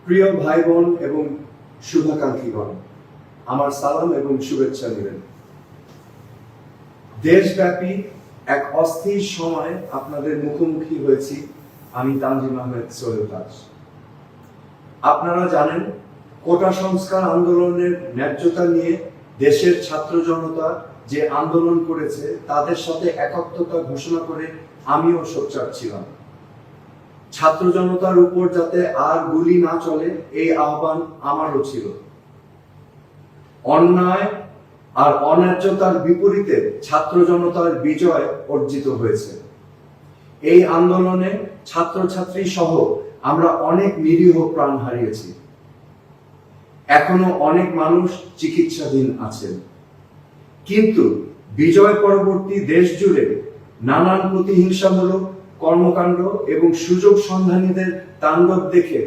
প্রিয় ভাই বোন এবং শুভাকাঙ্ক্ষীগণ, আমার সালাম এবং শুভেচ্ছা নেবেন। দেশব্যাপী এক অস্থির সময় আপনাদের মুখোমুখি হয়েছি আমি তানজিম আহমেদ সোহেল দাস। আপনারা জানেন, কোটা সংস্কার আন্দোলনের ন্যায্যতা নিয়ে দেশের ছাত্র জনতা যে আন্দোলন করেছে তাদের সাথে একাত্মতা ঘোষণা করে আমিও সোচ্চার ছিলাম। ছাত্র জনতার উপর যাতে আর গুলি না চলে এই আহ্বান আমারও ছিল। অন্যায় আর অন্যায্যতার বিপরীতে ছাত্র জনতার বিজয় অর্জিত হয়েছে। এই আন্দোলনে ছাত্রছাত্রী সহ আমরা অনেক নিরীহ প্রাণ হারিয়েছি। এখনো অনেক মানুষ চিকিৎসাধীন আছেন। কিন্তু বিজয় পরবর্তী দেশ জুড়ে নানান প্রতিহিংসামূলক কর্মকাণ্ড এবং সুযোগ সন্ধানীদের তাণ্ডব দেখে